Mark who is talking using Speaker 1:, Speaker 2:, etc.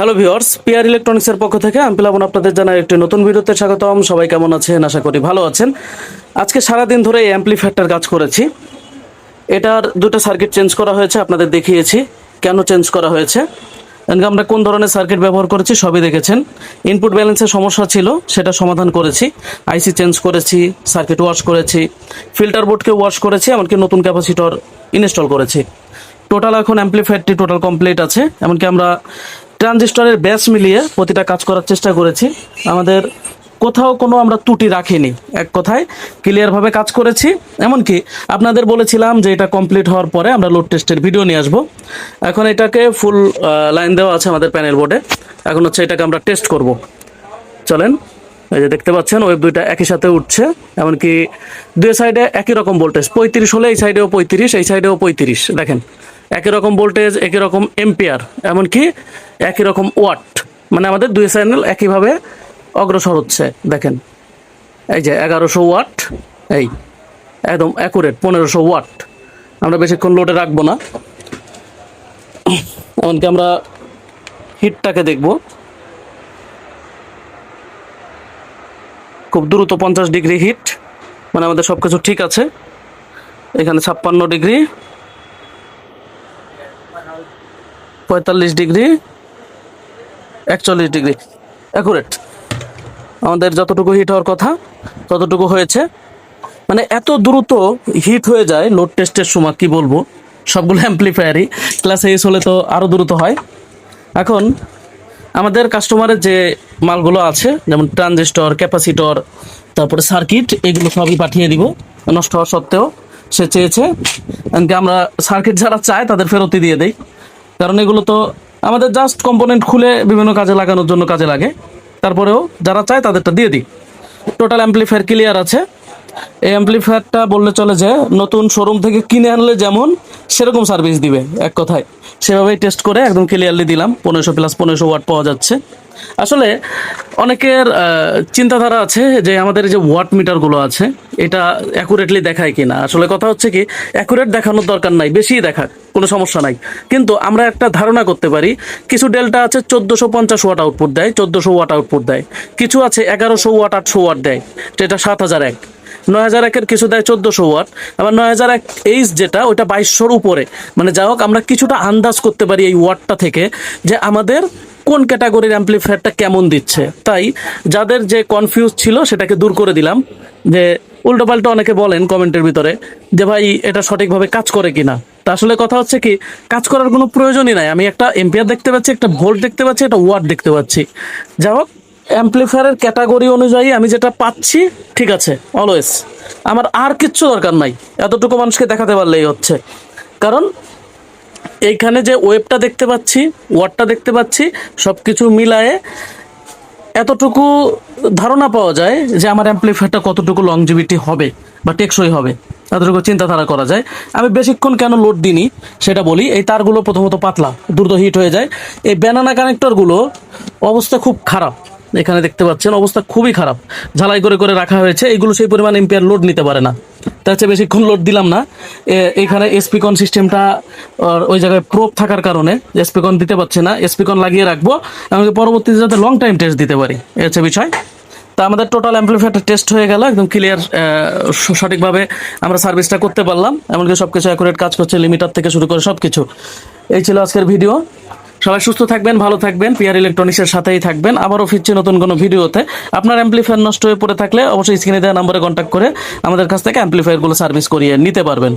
Speaker 1: Hello viewers, PR ইলেকট্রনিক্সের পক্ষ থেকে আমি প্লাবন আপনাদের জানাই একটি নতুন ভিডিওতে স্বাগতম। সবাই কেমন আছেন? আশা করি ভালো আছেন। আজকে সারাদিন ধরে এই অ্যাম্পলিফায়ারটার কাজ করেছি। এটার দুটো সার্কিট চেঞ্জ করা হয়েছে, আপনাদের দেখিয়েছি কেন চেঞ্জ করা হয়েছে। আমরা কোন ধরনের সার্কিট ব্যবহার করেছি সবই দেখেছেন। ইনপুট ব্যালেন্সের সমস্যা ছিল, সেটা সমাধান করেছি। আইসি চেঞ্জ করেছি, সার্কিট ওয়াশ করেছি, ফিল্টার বোর্ডকে ওয়াশ করেছি, এমনকি নতুন ক্যাপাসিটর ইনস্টল করেছি। টোটাল এখন অ্যাম্পলিফায়ারটি টোটাল কমপ্লিট আছে। এমনকি আমরা ট্রানজিস্টরের ব্যাস মিলিয়ে প্রতিটা কাজ করার চেষ্টা করেছি। আমাদের কোথাও কোনো আমরা ত্রুটি রাখিনি, এক কথায় ক্লিয়ারভাবে কাজ করেছি। এমনকি আপনাদের বলেছিলাম যে এটা কমপ্লিট হওয়ার পরে আমরা লোড টেস্টের ভিডিও নিয়ে আসবো। এখন এটাকে ফুল লাইন দেওয়া আছে আমাদের প্যানেল বোর্ডে। এখন হচ্ছে এটাকে আমরা টেস্ট করব। চলেন, এই যে দেখতে পাচ্ছেন ওয়েব দুইটা একই সাথে উঠছে। এমনকি দুই সাইডে একই রকম ভোল্টেজ, 35 হলে এই সাইডেও 35, এই সাইডেও 35। দেখেন একই রকম ভোল্টেজ, একই রকম এম্পিয়ার, এমনকি একই রকম ওয়াট। মানে আমাদের দুই চ্যানেল একইভাবে অগ্রসর হচ্ছে। দেখেন এই যে 1100 ওয়াট, এই একদম অ্যাকুরেট 1500 ওয়াট। আমরা বেশিক্ষণ লোডে রাখবো না। এমনকি আমরা হিটটাকে দেখব, খুব দ্রুত 50 ডিগ্রি হিট, মানে আমাদের সব কিছু ঠিক আছে। এখানে 56 ডিগ্রি, 45 ডিগ্রি, 41 ডিগ্রি, অ্যাকুরেট। আমাদের যতটুকু হিট হওয়ার কথা ততটুকু হয়েছে। মানে এত দ্রুত হিট হয়ে যায় লোড টেস্টের সময়, কি বলবো। সবগুলো অ্যাম্পলিফায়ারই ক্লাস এস হলে তো আরও দ্রুত হয়। এখন আমাদের কাস্টমারের যে মালগুলো আছে, যেমন ট্রানজিস্টর, ক্যাপাসিটর, তারপরে সার্কিট, এগুলো সবই পাঠিয়ে দিব নষ্ট হওয়া সত্ত্বেও। সে চেয়েছে, এমনকি আমরা সার্কিট যারা চায় তাদের ফেরতই দিয়ে দেই, কারণ এগুলো তো আমাদের জাস্ট কম্পোনেন্ট খুলে বিভিন্ন কাজে লাগানোর জন্য কাজে লাগে। তারপরেও যারা চায় তাদেরটা দিয়ে দিই। টোটাল অ্যাম্পলিফায়ার ক্লিয়ার আছে। এই অ্যাম্পলিফায়ারটা বললে চলে যে নতুন শোরুম থেকে কিনে আনলে যেমন সেরকম সার্ভিস দিবে, এক কথায় সেভাবেই টেস্ট করে একদম ক্লিয়ারলি দিলাম। 1500 প্লাস 1500 ওয়াট পাওয়া যাচ্ছে। আসলে অনেকের চিন্তাধারা আছে যে আমাদের যে ওয়াট মিটারগুলো আছে এটা অ্যাকুরেটলি দেখায় কিনা। আসলে কথা হচ্ছে কি, অ্যাকুরেট দেখানোর দরকার নাই, বেশিই দেখাক, কোনো সমস্যা নাই। কিন্তু আমরা একটা ধারণা করতে পারি, কিছু ডেল্টা আছে 1450 ওয়াট আউটপুট দেয়, 1400 ওয়াট আউটপুট দেয়। কিছু আছে 1100 ওয়াট, 800 ওয়াট দেয়, যেটা 7001। 9001-এর কিছু দেয় 1400 ওয়াট। আবার 9001 এইচ যেটা, ওইটা 2200-র উপরে। মানে যাই হোক, আমরা কিছুটা আন্দাজ করতে পারি এই ওয়াটটা থেকে যে আমাদের কোন ক্যাটাগরির অ্যাম্পলিফায়ারটা কেমন দিচ্ছে। তাই যাদের যে কনফিউজ ছিল সেটাকে দূর করে দিলাম। যে উল্টোপাল্টা অনেকে বলেন কমেন্টের ভিতরে যে ভাই এটা সঠিকভাবে কাজ করে কিনা। তা আসলে কথা হচ্ছে কি, কাজ করার কোনো প্রয়োজনই নাই। আমি একটা এম্পিয়ার দেখতে পাচ্ছি, একটা ভোল্ট দেখতে পাচ্ছি, একটা ওয়াট দেখতে পাচ্ছি। যাই হোক, অ্যাম্পলিফায়ারের ক্যাটাগরি অনুযায়ী আমি যেটা পাচ্ছি ঠিক আছে অলওয়েজ। আমার আর কিচ্ছু দরকার নাই, এতটুকু মানুষকে দেখাতে পারলেই হচ্ছে। কারণ এইখানে যে ওয়েবটা দেখতে পাচ্ছি, ওয়াটটা দেখতে পাচ্ছি, সব কিছু মিলায়ে এতটুকু ধারণা পাওয়া যায় যে আমার অ্যাম্পলিফায়ারটা কতটুকু লংজিভিটি হবে বা টেকসই হবে, এতটুকু চিন্তাধারা করা যায়। আমি বেশিক্ষণ কেন লোড দিইনি সেটা বলি। এই তারগুলো প্রথমত পাতলা, দ্রুত হিট হয়ে যায়। এই ব্যানানা কানেক্টরগুলো অবস্থা খুব খারাপ, এখানে দেখতে পাচ্ছেন অবস্থা খুবই খারাপ, ঝালাই করে করে রাখা হয়েছে। এগুলো সেই পরিমাণ এম্পিয়ার লোড নিতে পারে না, তার চেয়ে বেশিক্ষণ লোড দিলাম না। এখানে এসপিকন সিস্টেমটা ওই জায়গায় প্রোব থাকার কারণে এসপিকন দিতে পারছে না। এসপিকন লাগিয়ে রাখবো, এমনকি পরবর্তীতে যাতে লং টাইম টেস্ট দিতে পারি, এই হচ্ছে বিষয়। তা আমাদের টোটাল অ্যাম্পলিফায়ারটা টেস্ট হয়ে গেল, একদম ক্লিয়ার, সঠিকভাবে আমরা সার্ভিসটা করতে পারলাম। এমনকি সব কিছু অ্যাকুরেট কাজ করছে, লিমিটার থেকে শুরু করে সব কিছু। এই ছিল আজকের ভিডিও। সবাই সুস্থ থাকবেন, ভালো থাকবেন, পিআর ইলেকট্রনিক্সের সাথেই থাকবেন। আবারও ফিরছি নতুন কোনো ভিডিওতে। আপনার অ্যাম্পলিফায়ার নষ্ট হয়ে পড়ে থাকলে অবশ্যই স্ক্রিনে দেওয়া নম্বরে কন্ট্যাক্ট করে আমাদের কাছ থেকে অ্যাম্পলিফায়ারগুলো সার্ভিস করিয়ে নিতে পারবেন।